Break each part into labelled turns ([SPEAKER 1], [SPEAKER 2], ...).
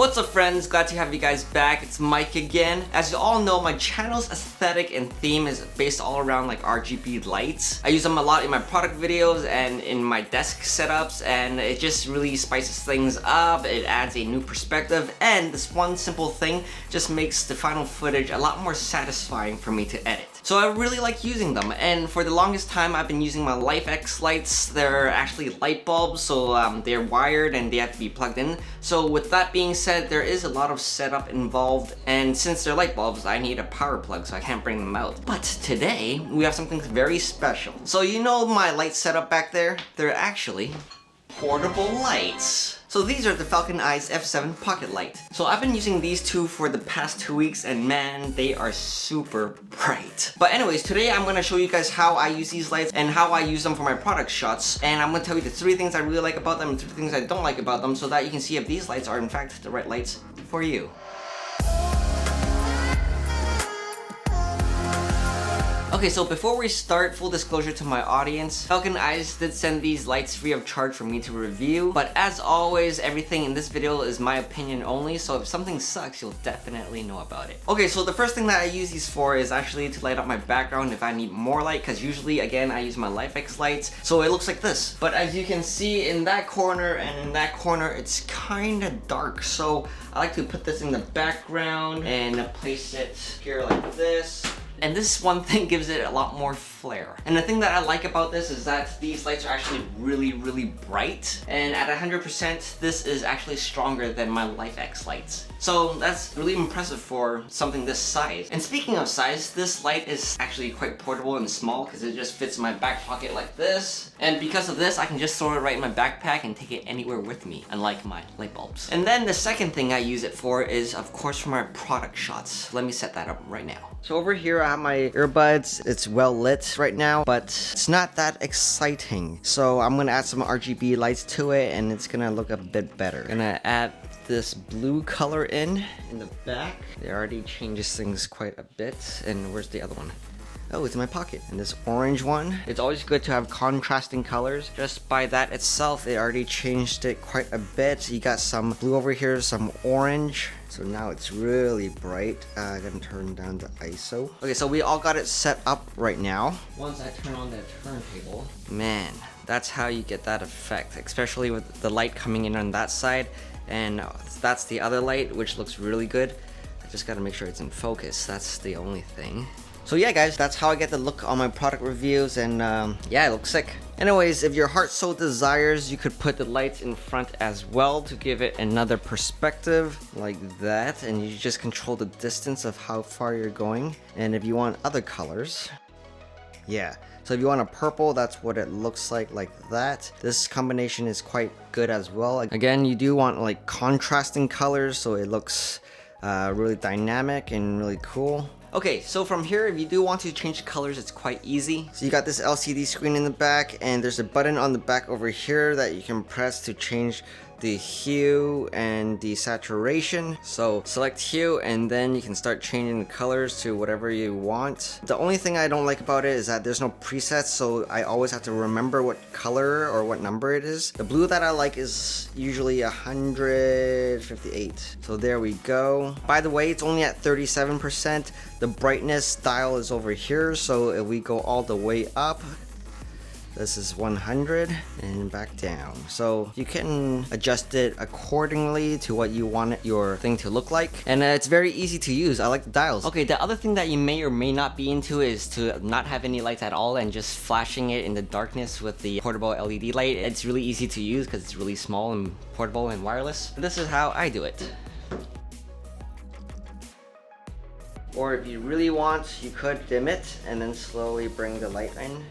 [SPEAKER 1] What's up friends, glad to have you guys back. It's Mike again. As you all know, my channel's aesthetic and theme is based all around like RGB lights. I use them a lot in my product videos and in my desk setups, and it just really spices things up. It adds a new perspective, and this one simple thing just makes the final footage a lot more satisfying for me to edit. So I really like using them, and for the longest time I've been using my LifeX lights. They're actually light bulbs, so they're wired and they have to be plugged in. So with that being said, there is a lot of setup involved, and since they're light bulbs, I need a power plug, so I can't bring them out. But today, we have something very special. So you know my light setup back there? They're actually portable lights. So these are the Falcon Eyes F7 PockeLite. So I've been using these two for the past 2 weeks, and man, they are super bright. But anyways, today I'm gonna show you guys how I use these lights and how I use them for my product shots. And I'm gonna tell you the 3 things I really like about them and 3 things I don't like about them, so that you can see if these lights are in fact the right lights for you. Okay, so before we start, full disclosure to my audience, Falcon Eyes did send these lights free of charge for me to review, but as always, everything in this video is my opinion only, so if something sucks, you'll definitely know about it. Okay, so the first thing that I use these for is actually to light up my background if I need more light, because usually, again, I use my LifeX lights, so it looks like this. But as you can see, in that corner and in that corner, it's kinda dark, so I like to put this in the background and place it here like this. And this one thing gives it a lot more flair. And the thing that I like about this is that these lights are actually really bright. And at 100%, this is actually stronger than my LifeX lights. So that's really impressive for something this size. And speaking of size, this light is actually quite portable and small because it just fits in my back pocket like this. And because of this, I can just throw it right in my backpack and take it anywhere with me, unlike my light bulbs. And then the second thing I use it for is, of course, for my product shots. Let me set that up right now. So over here I have my earbuds. It's well lit right now, but it's not that exciting. So I'm gonna add some RGB lights to it, and it's gonna look a bit better. Gonna add this blue color in the back. It already changes things quite a bit. And where's the other one? Oh, it's in my pocket. And this orange one, it's always good to have contrasting colors. Just by that itself, it already changed it quite a bit. You got some blue over here, some orange. So now it's really bright. I'm gonna turn down the ISO. Okay, so we all got it set up right now. Once I turn on the turntable, man, that's how you get that effect, especially with the light coming in on that side. And that's the other light, which looks really good. I just gotta make sure it's in focus. That's the only thing. So yeah guys, that's how I get the look on my product reviews, and yeah, it looks sick. Anyways, if your heart so desires, you could put the lights in front as well to give it another perspective like that, and you just control the distance of how far you're going. And if you want other colors, yeah. So if you want a purple, that's what it looks like that. This combination is quite good as well. Again, you do want like contrasting colors, so it looks really dynamic and really cool. Okay, so from here, if you do want to change the colors, it's quite easy. So you got this LCD screen in the back, and there's a button on the back over here that you can press to change the hue and the saturation. So select hue, and then you can start changing the colors to whatever you want. The only thing I don't like about it is that there's no presets, so I always have to remember what color or what number it is. The blue that I like is usually 158. So there we go. By the way, it's only at 37%. The brightness dial is over here, so if we go all the way up, this is 100 and back down. So you can adjust it accordingly to what you want your thing to look like. And it's very easy to use. I like the dials. Okay, the other thing that you may or may not be into is to not have any lights at all and just flashing it in the darkness with the portable LED light. It's really easy to use because it's really small and portable and wireless. This is how I do it. Or if you really want, you could dim it and then slowly bring the light in.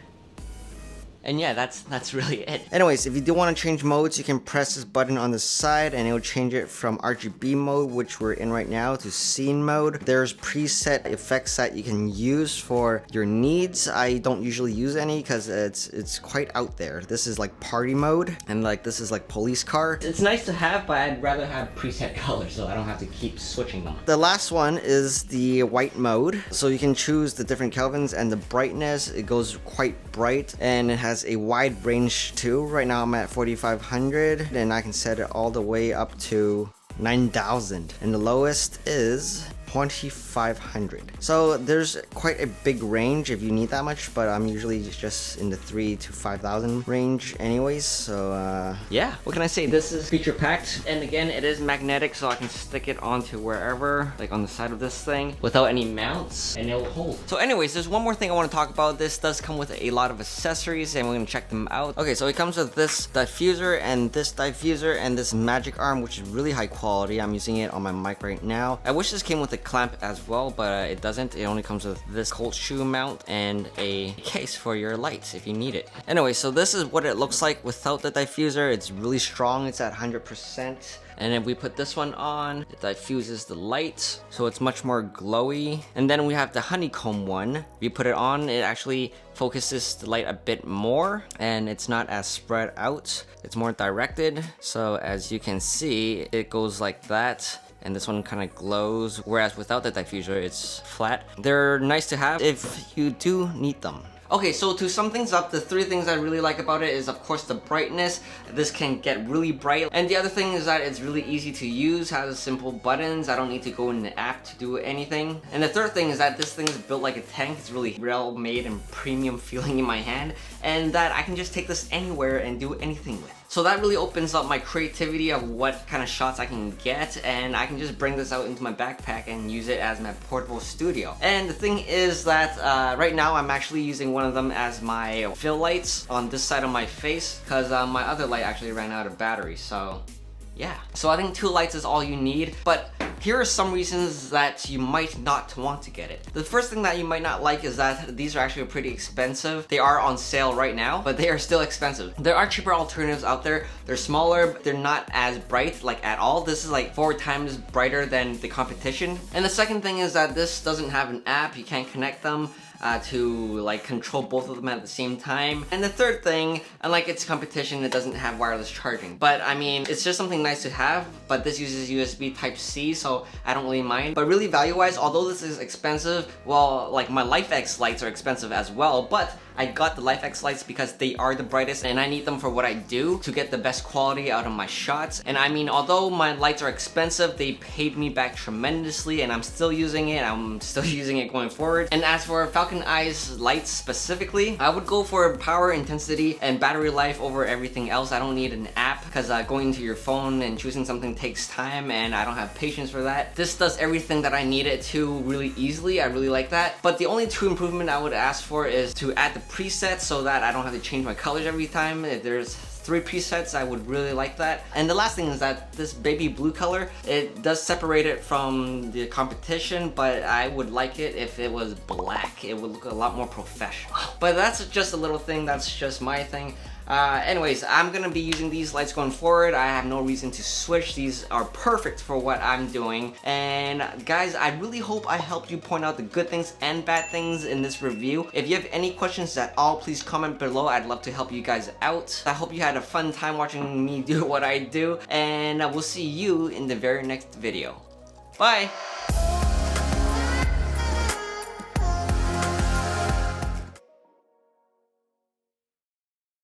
[SPEAKER 1] And yeah, that's really it. Anyways, if you do want to change modes, you can press this button on the side and it will change it from RGB mode, which we're in right now, to scene mode. There's preset effects that you can use for your needs. I don't usually use any because it's quite out there. This is like party mode, and like this is like police car. It's nice to have, but I'd rather have preset colors so I don't have to keep switching them. The last one is the white mode. So you can choose the different kelvins and the brightness. It goes quite bright and it has a wide range too. Right now I'm at 4500 and I can set it all the way up to 9,000. And the lowest is 2,500. So there's quite a big range if you need that much, but I'm usually just in the 3,000 to 5,000 range anyways. So yeah, what can I say? This is feature packed, and again, it is magnetic, so I can stick it onto wherever, like on the side of this thing, without any mounts, and it'll hold. So anyways, there's one more thing I want to talk about. This does come with a lot of accessories, and we're gonna check them out. Okay, so it comes with this diffuser and this magic arm, which is really high quality. I'm using it on my mic right now. I wish this came with a clamp as well, but it doesn't. It only comes with this cold shoe mount and a case for your lights if you need it. Anyway, so this is what it looks like without the diffuser. It's really strong. It's at 100%. And if we put this one on, it diffuses the light, so it's much more glowy. And then we have the honeycomb one. If you put it on, it actually focuses the light a bit more, and it's not as spread out. It's more directed. So as you can see, it goes like that. And this one kind of glows, whereas without the diffuser, it's flat. They're nice to have if you do need them. Okay, so to sum things up, the three things I really like about it is, of course, the brightness. This can get really bright. And the other thing is that it's really easy to use, has simple buttons. I don't need to go in the app to do anything. And the third thing is that this thing is built like a tank. It's really well made and premium feeling in my hand. And that I can just take this anywhere and do anything with. So that really opens up my creativity of what kind of shots I can get, and I can just bring this out into my backpack and use it as my portable studio. And the thing is that right now I'm actually using one of them as my fill lights on this side of my face, because my other light actually ran out of battery, so yeah. So I think 2 lights is all you need, but here are some reasons that you might not want to get it. The first thing that you might not like is that these are actually pretty expensive. They are on sale right now, but they are still expensive. There are cheaper alternatives out there. They're smaller, but they're not as bright, like at all. This is like 4 times brighter than the competition. And the second thing is that this doesn't have an app. You can't connect them to like control both of them at the same time. And the third thing, unlike its competition, it doesn't have wireless charging. But I mean, it's just something nice to have, but this uses USB Type-C, so I don't really mind. But really value-wise, although this is expensive, well, like my LifeX lights are expensive as well, but I got the LifeX lights because they are the brightest and I need them for what I do to get the best quality out of my shots. And I mean, although my lights are expensive, they paid me back tremendously and I'm still using it. I'm still using it going forward. And as for Falcon Eyes lights specifically, I would go for power, intensity, and battery life over everything else. I don't need an app because going into your phone and choosing something takes time and I don't have patience for that. This does everything that I need it to really easily. I really like that. But the only 2 improvement I would ask for is to add the presets so that I don't have to change my colors every time. If there's 3 presets, I would really like that. And the last thing is that this baby blue color, it does separate it from the competition, but I would like it if it was black. It would look a lot more professional. But that's just a little thing, that's just my thing. Anyways, I'm gonna be using these lights going forward. I have no reason to switch. These are perfect for what I'm doing. And guys, I really hope I helped you point out the good things and bad things in this review. If you have any questions at all, please comment below. I'd love to help you guys out. I hope you had a fun time watching me do what I do, and we'll see you in the very next video. Bye!